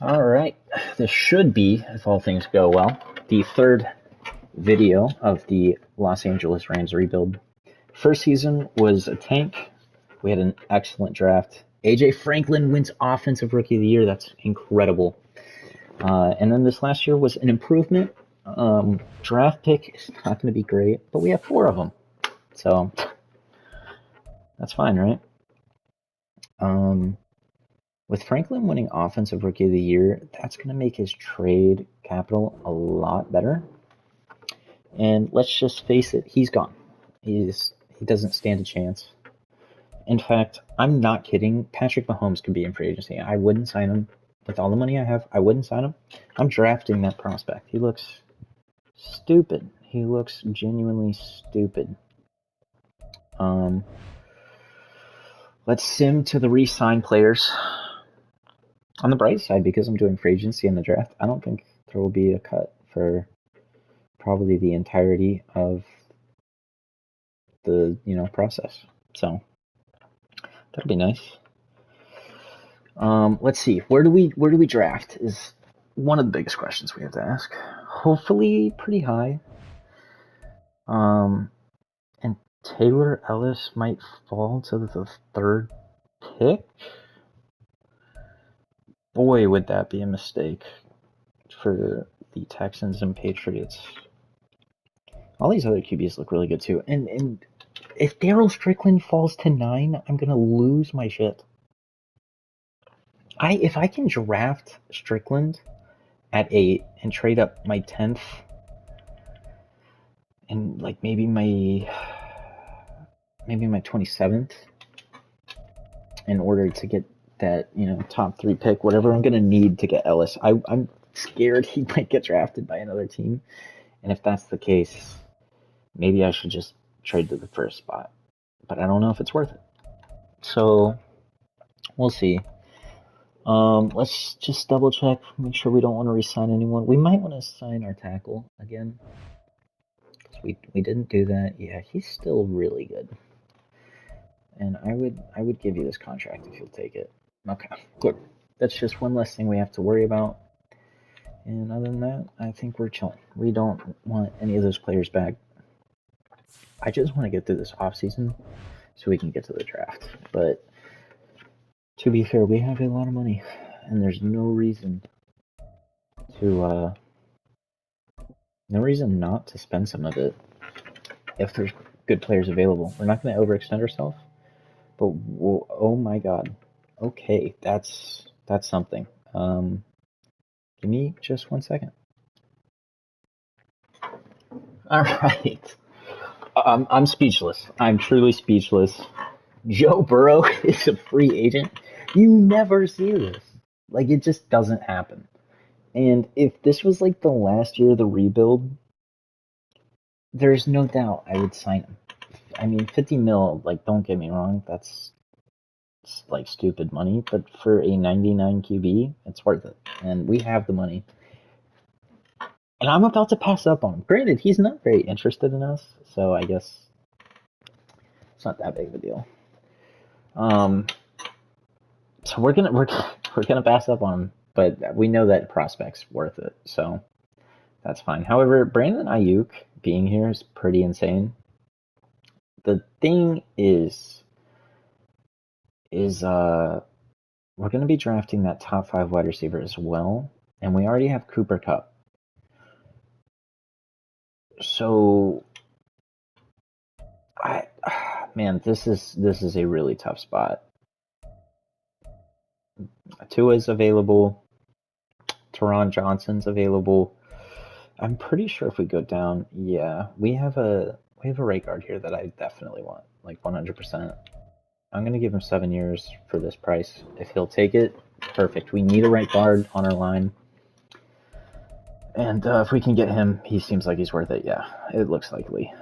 All right, this should be, if all things go well, the third video of the Los Angeles Rams rebuild. First season was a tank. We had an excellent draft. AJ Franklin wins Offensive Rookie of the Year. That's incredible. And then this last year was an improvement. Draft pick is not going to be great, but we have 4 of them. So that's fine, right? With Franklin winning Offensive Rookie of the Year, that's going to make his trade capital a lot better. And let's just face it, he's gone. He doesn't stand a chance. In fact, I'm not kidding. Patrick Mahomes could be in free agency. I wouldn't sign him. With all the money I have, I wouldn't sign him. I'm drafting that prospect. He looks stupid. He looks genuinely stupid. Let's sim to the re-sign players. On the bright side, because I'm doing free agency in the draft, I don't think there will be a cut for probably the entirety of the process. So that'll be nice. Let's see. Where do we draft is one of the biggest questions we have to ask. Hopefully pretty high. And Taylor Ellis might fall to the 3rd pick. Boy, would that be a mistake for the Texans and Patriots. All these other QBs look really good too. And if Darryl Strickland falls to 9, I'm gonna lose my shit. If I can draft Strickland at 8 and trade up my 10th and like maybe my 27th in order to get that top 3 pick, whatever I'm gonna need to get Ellis. I'm scared he might get drafted by another team, and if that's the case, maybe I should just trade to the 1st spot. But I don't know if it's worth it. So we'll see. Let's just double check, make sure we don't want to re-sign anyone. We might want to sign our tackle again. We didn't do that. Yeah, he's still really good. And I would give you this contract if you'll take it. Okay, good. That's just one less thing we have to worry about. And other than that, I think we're chilling. We don't want any of those players back. I just want to get through this offseason so we can get to the draft. But to be fair, we have a lot of money, and there's no reason not to spend some of it if there's good players available. We're not going to overextend ourselves, but oh my god, okay, that's something. Give me just 1 second. All right, I'm speechless. I'm truly speechless. Joe Burrow is a free agent. You never see this. Like, it just doesn't happen. And if this was like the last year of the rebuild, there's no doubt I would sign him. I mean, 50 mil, like, don't get me wrong, that's like stupid money, but for a 99 QB, it's worth it. And we have the money. And I'm about to pass up on him. Granted, he's not very interested in us, so I guess it's not that big of a deal. So we're gonna pass up on him, but we know that prospect's worth it, so that's fine. However, Brandon Ayuk being here is pretty insane. The thing is we're gonna be drafting that top 5 wide receiver as well, and we already have Cooper Kupp. So man, this is a really tough spot. Tua's available. Teron Johnson's available. I'm pretty sure if we go down, yeah, we have a right guard here that I definitely want, like 100%. I'm gonna give him 7 years for this price. If he'll take it, perfect. We need a right guard on our line, and if we can get him, he seems like he's worth it. Yeah, it looks likely.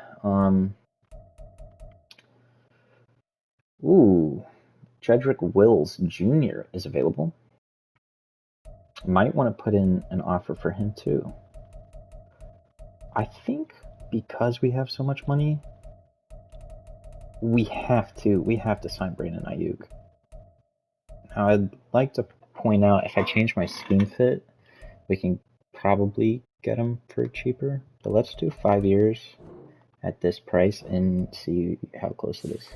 Ooh, Jedrick Wills Jr. is available. Might want to put in an offer for him too. I think because we have so much money, we have to sign Brandon Ayuk. Now, I'd like to point out if I change my scheme fit, we can probably get him for cheaper. But let's do 5 years at this price and see how close it is.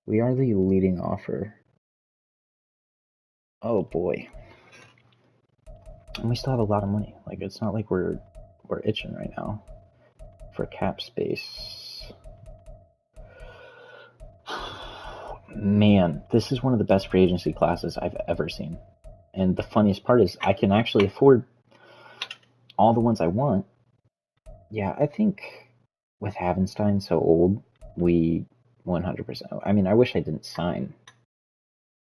We are the leading offer. Oh boy. And we still have a lot of money. Like, it's not like we're itching right now for cap space. Man, this is one of the best free agency classes I've ever seen. And the funniest part is I can actually afford all the ones I want. Yeah, I think with Havenstein so old, we 100%. I mean, I wish I didn't sign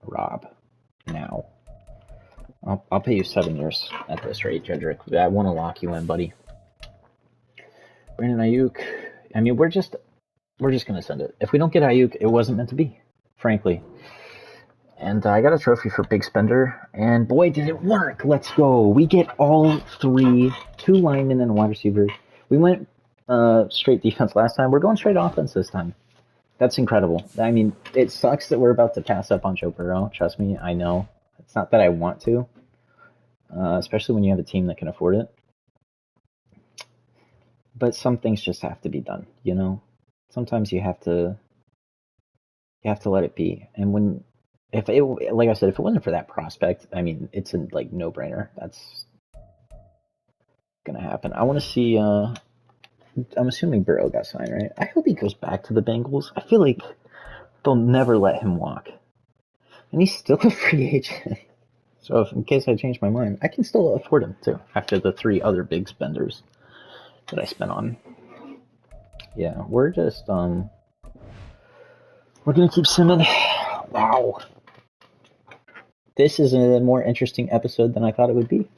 Rob now. I'll pay you 7 years at this rate, Jedrick. I want to lock you in, buddy. Brandon Ayuk. I mean, we're just gonna send it. If we don't get Ayuk, it wasn't meant to be, frankly. And I got a trophy for Big Spender, and boy, did it work! Let's go. We get all 3, 2 linemen and a wide receiver. We went straight defense last time. We're going straight offense this time. That's incredible. I mean, it sucks that we're about to pass up on Joe Burrow. Trust me, I know. It's not that I want to, especially when you have a team that can afford it. But some things just have to be done, you know? Sometimes you have to let it be. And like I said, if it wasn't for that prospect, I mean, it's a no-brainer. That's gonna happen. I want to see. I'm assuming Burrow got signed, right? I hope he goes back to the Bengals. I feel like they'll never let him walk, and he's still a free agent. So in case I change my mind, I can still afford him too. After the 3 other big spenders that I spent on. Yeah, we're just we're gonna keep simming. Wow. This is a more interesting episode than I thought it would be.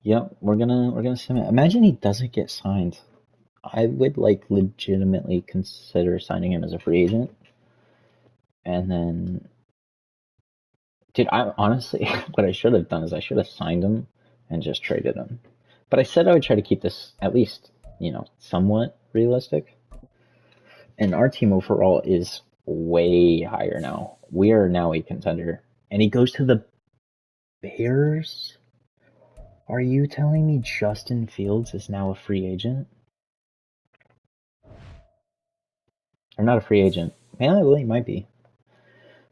Yep, we're gonna submit. Imagine he doesn't get signed. I would legitimately consider signing him as a free agent. And then, dude, I honestly, what I should have done is I should have signed him and just traded him. But I said I would try to keep this at least, somewhat realistic. And our team overall is way higher now. We are now a contender. And he goes to the Bears? Are you telling me Justin Fields is now a free agent? Or not a free agent? Man, well, he might be.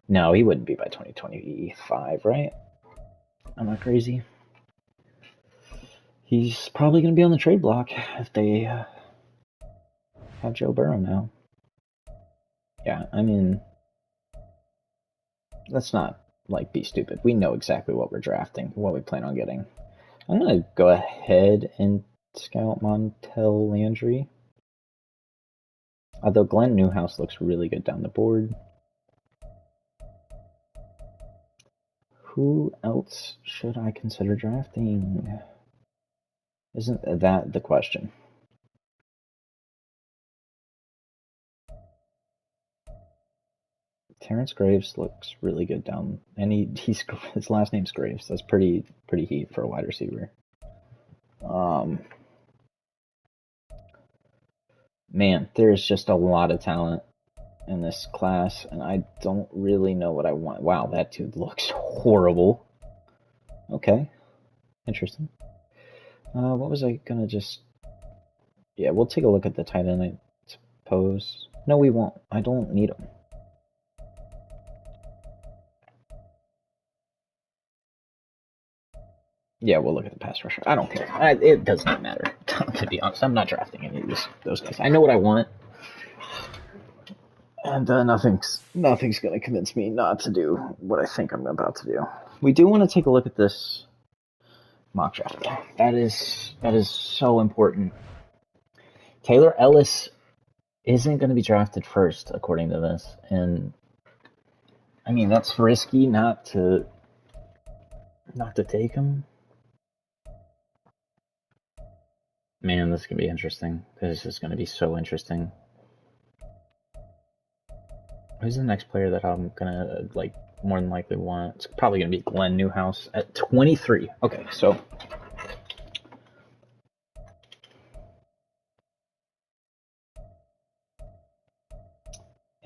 No, he wouldn't be by 2025, right? I'm not crazy. He's probably going to be on the trade block if they have Joe Burrow now. Yeah, I mean, let's not be stupid. We know exactly what we're drafting, what we plan on getting. I'm going to go ahead and scout Montel Landry. Although Glenn Newhouse looks really good down the board. Who else should I consider drafting? Isn't that the question? Terrence Graves looks really good down, and his last name's Graves. That's pretty heat for a wide receiver. Man, there's just a lot of talent in this class, and I don't really know what I want. Wow, that dude looks horrible. Okay, interesting. What was I gonna just? Yeah, we'll take a look at the tight end, I suppose. No, we won't. I don't need him. Yeah, we'll look at the pass rusher. I don't care. It does not matter, to be honest. I'm not drafting any of those guys. I know what I want, and nothing's going to convince me not to do what I think I'm about to do. We do want to take a look at this mock draft, though. That is so important. Taylor Ellis isn't going to be drafted first, according to this, and I mean that's risky not to take him. Man, this is going to be interesting. This is going to be so interesting. Who's the next player that I'm going to, more than likely want? It's probably going to be Glenn Newhouse at 23. Okay, so.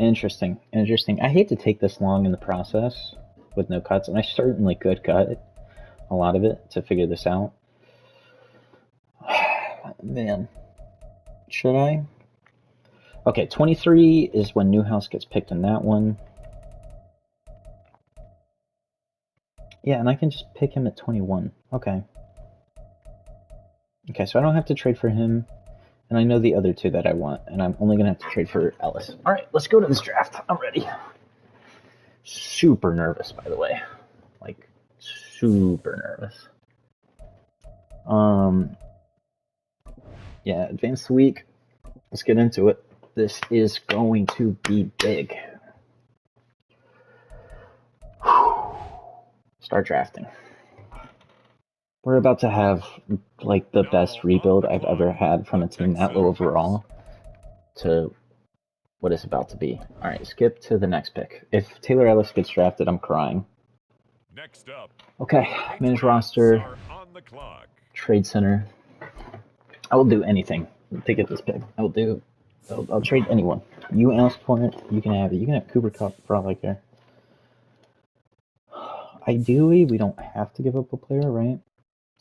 Interesting. Interesting. I hate to take this long in the process with no cuts, and I certainly could cut a lot of it to figure this out. Man. Should I? Okay, 23 is when Newhouse gets picked in that one. Yeah, and I can just pick him at 21. Okay. Okay, so I don't have to trade for him, and I know the other two that I want, and I'm only going to have to trade for Ellis. All right, let's go to this draft. I'm ready. Super nervous, by the way. Like, super nervous. Yeah, advanced week. Let's get into it. This is going to be big. Start drafting. We're about to have like the best rebuild I've ever had from a team that low overall to what it's about to be. All right, skip to the next pick. If Taylor Ellis gets drafted, I'm crying. Next up. Okay, manage roster, trade center. I will do anything to get this pick. I'll trade anyone. You ask for it, you can have it. You can have Cooper Kupp for all I care. Ideally, we don't have to give up a player, right?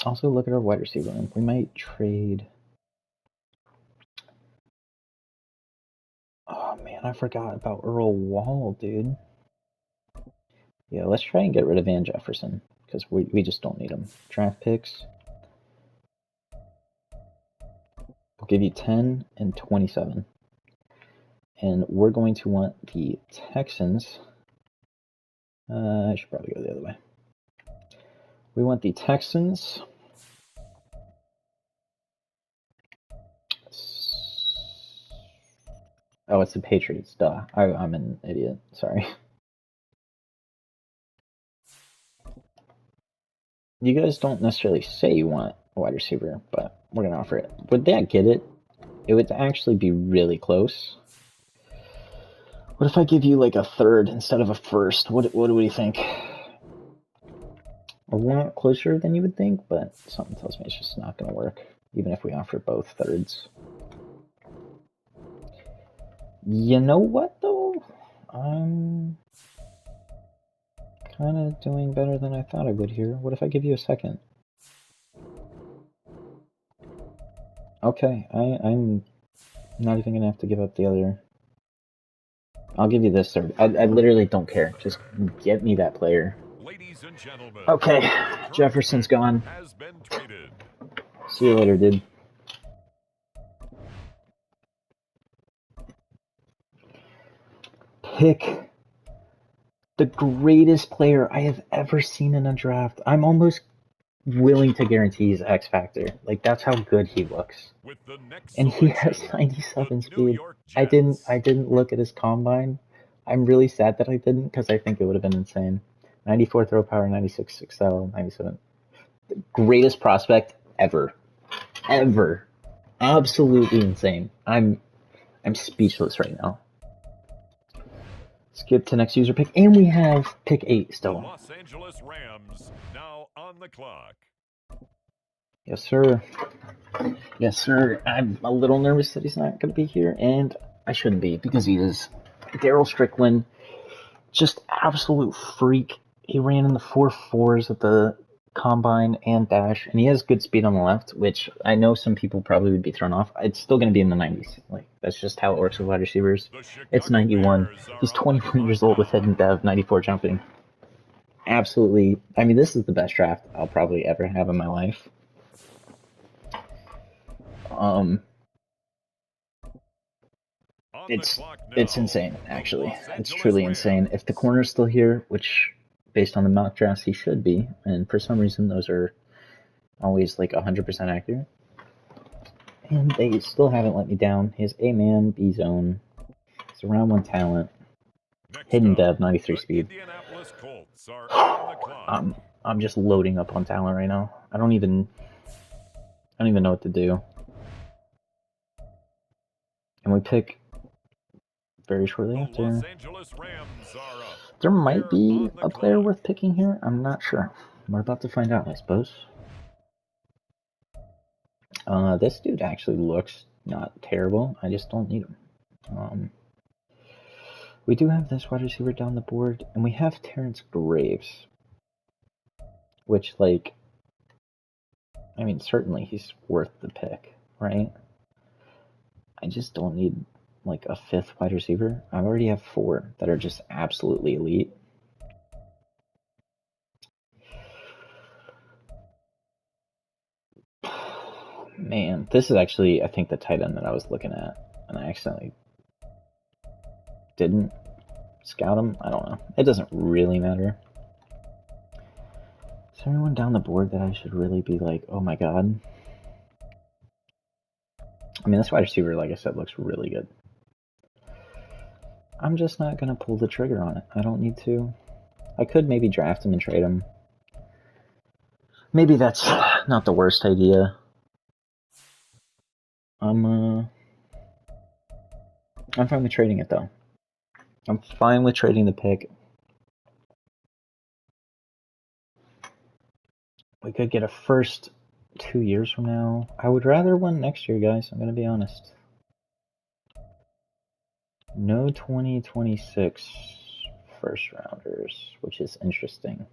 Also, look at our wide receiver room. We might trade. Oh man, I forgot about Earl Wall, dude. Yeah, let's try and get rid of Van Jefferson because we just don't need him. Draft picks. We'll give you 10 and 27. And we're going to want the Texans. I should probably go the other way. We want the Texans. Oh, it's the Patriots. Duh. I'm an idiot. Sorry. You guys don't necessarily say you want a wide receiver, but we're going to offer it. Would that get it? It would actually be really close. What if I give you like a third instead of a first? What do you think? A lot closer than you would think, but something tells me it's just not going to work, even if we offer both thirds. You know what, though? I'm kind of doing better than I thought I would here. What if I give you a second? Okay, I'm not even going to have to give up the other. I'll give you this third. I literally don't care. Just get me that player. Ladies and gentlemen, okay, Jefferson's gone. See you later, dude. Pick the greatest player I have ever seen in a draft. I'm almost willing to guarantee he's X Factor. Like, that's how good he looks. And he has 97 speed. I didn't look at his combine. I'm really sad that I didn't because I think it would have been insane. 94 throw power, 96 excel, 97. The greatest prospect ever. Ever. Absolutely insane. I'm speechless right now. Skip to next user pick, and we have pick 8 still. Los Angeles Rams now on the clock. Yes, sir. Yes, sir. I'm a little nervous that he's not going to be here, and I shouldn't be because he is. Darryl Strickland, just absolute freak. He ran in the 4.4s at the combine and dash, and he has good speed on the left, which I know some people probably would be thrown off. It's still going to be in the 90s. Like, that's just how it works with wide receivers. It's 91. He's 21 years old with head and dev, 94 jumping. Absolutely. I mean, this is the best draft I'll probably ever have in my life. It's insane, actually. It's truly insane. If the corner's still here, which based on the mock drafts he should be, and for some reason those are always like 100% accurate, and they still haven't let me down. He has A-man, B-zone. He's a round 1 talent. Hidden dev, 93 speed. I'm just loading up on talent right now. I don't even know what to do. And we pick very shortly after. There might be a player worth picking here. I'm not sure. We're about to find out, I suppose. This dude actually looks not terrible. I just don't need him. We do have this wide receiver down the board, and we have Terrence Graves, which, like, I mean, certainly he's worth the pick, right? I just don't need, like, a fifth wide receiver. I already have 4 that are just absolutely elite. Man, this is actually, I think, the tight end that I was looking at, and I accidentally didn't scout him. I don't know. It doesn't really matter. Is there anyone down the board that I should really be like, oh my god? I mean, this wide receiver, like I said, looks really good. I'm just not going to pull the trigger on it. I don't need to. I could maybe draft him and trade him. Maybe that's not the worst idea. I'm fine with trading it, though. I'm fine with trading the pick. We could get a first 2 years from now. I would rather one next year, guys. I'm going to be honest. No 2026 first rounders, which is interesting.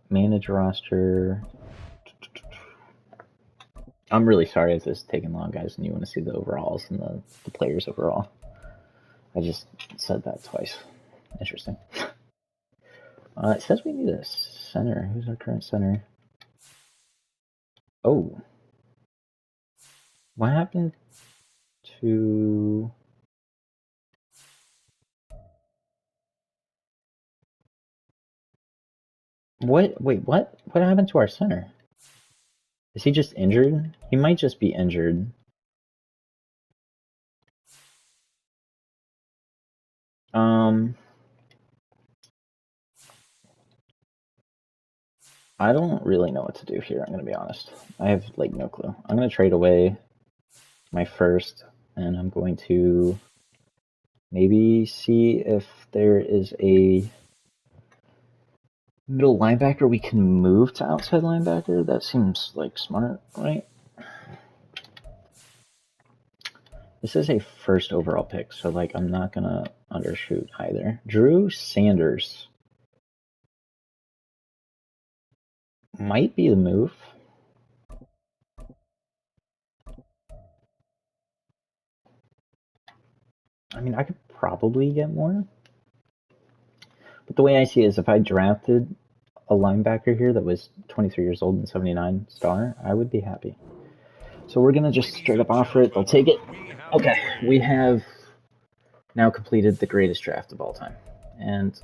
Manage roster. I'm really sorry if this is taking long, guys, and you want to see the overalls and the players overall. I just said that twice. Interesting. It says we need a center. Who's our current center? Oh. What happened to... What? Wait, what? What happened to our center? Is he just injured? He might just be injured. I don't really know what to do here, I'm going to be honest. I have, like, no clue. I'm going to trade away my first, and I'm going to maybe see if there is a middle linebacker we can move to outside linebacker. That seems, like, smart, right? This is a first overall pick, so, like, I'm not going to undershoot either. Drew Sanders might be the move. I mean, I could probably get more. But the way I see it is if I drafted a linebacker here that was 23 years old and 79 star, I would be happy. So we're going to just straight up offer it. They'll take it. Okay, we have now completed the greatest draft of all time. And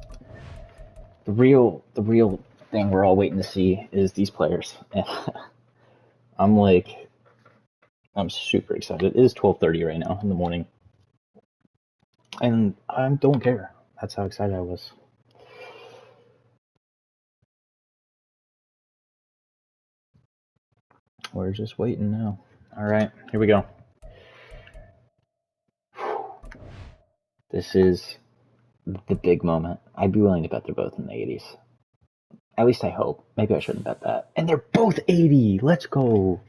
the real thing we're all waiting to see is these players. I'm super excited. It is 12:30 right now in the morning. And I don't care. That's how excited I was. We're just waiting now. All right, here we go. This is the big moment. I'd be willing to bet they're both in the 80s. At least I hope. Maybe I shouldn't bet that. And they're both 80. Let's go.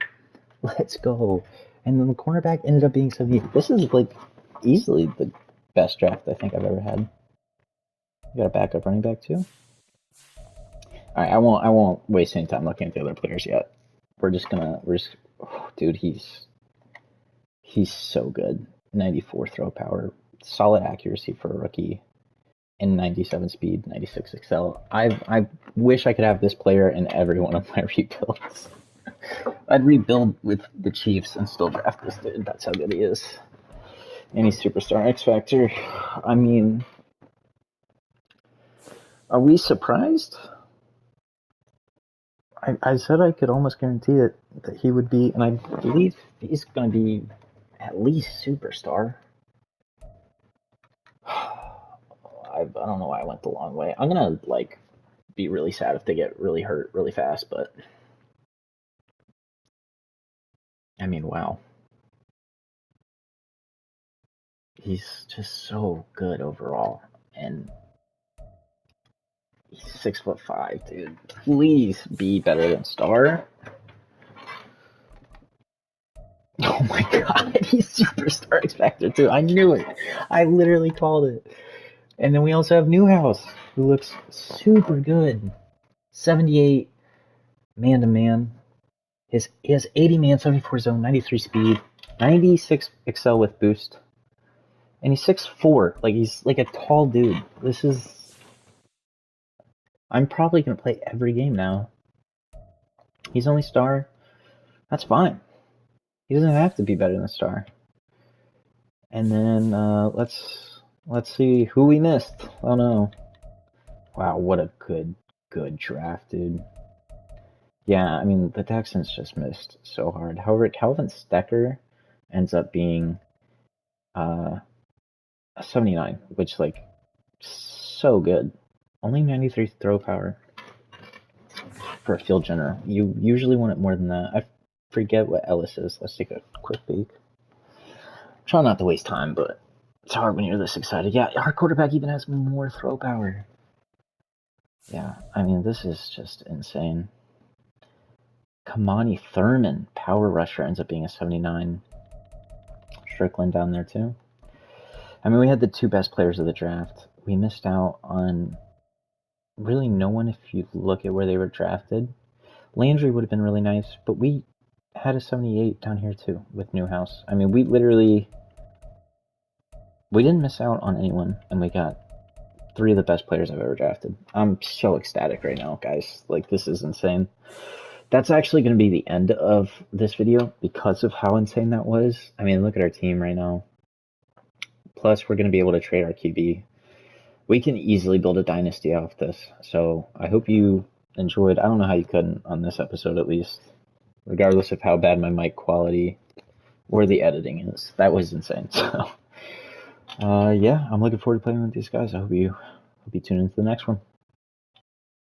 Let's go. And then the cornerback ended up being 70. This is, like, easily the best draft I think I've ever had. You got a backup running back too? All right, I won't waste any time looking at the other players yet. Dude, he's so good. 94 throw power, solid accuracy for a rookie, and 97 speed, 96 excel. I wish I could have this player in every one of my rebuilds. I'd rebuild with the Chiefs and still draft this dude. That's how good he is. And he's superstar X Factor. I mean, are we surprised? I said I could almost guarantee it that he would be, and I believe he's going to be at least superstar. I don't know why I went the long way. I'm going to, like, be really sad if they get really hurt really fast, but I mean, wow. He's just so good overall, and he's 6'5", dude. Please be better than Star. Oh my god, he's superstar X Factor too. I knew it. I literally called it. And then we also have Newhouse, who looks super good. 78 man to man. He has 80 man, 74 zone, 93 speed, 96 excel with boost. And he's 6'4". Like, he's like a tall dude. This is... I'm probably going to play every game now. He's only star. That's fine. He doesn't have to be better than star. And then let's see who we missed. Oh no. Wow, what a good draft, dude. Yeah, I mean, the Texans just missed so hard. However, Calvin Stecker ends up being a 79, which, like, so good. Only 93 throw power for a field general. You usually want it more than that. I forget what Ellis is. Let's take a quick peek. Try not to waste time, but it's hard when you're this excited. Yeah, our quarterback even has more throw power. Yeah, I mean, this is just insane. Kamani Thurman, power rusher, ends up being a 79. Strickland down there too. I mean, we had the two best players of the draft. We missed out on really no one if you look at where they were drafted. Landry would have been really nice, but we had a 78 down here too with Newhouse. I mean, we didn't miss out on anyone, and we got three of the best players I've ever drafted. I'm so ecstatic right now, guys. Like, this is insane. That's actually going to be the end of this video because of how insane that was. I mean, look at our team right now. Plus, we're going to be able to trade our QB. We can easily build a dynasty off this. So I hope you enjoyed. I don't know how you couldn't on this episode, at least, regardless of how bad my mic quality or the editing is. That was insane. So, yeah, I'm looking forward to playing with these guys. I hope you tune into the next one.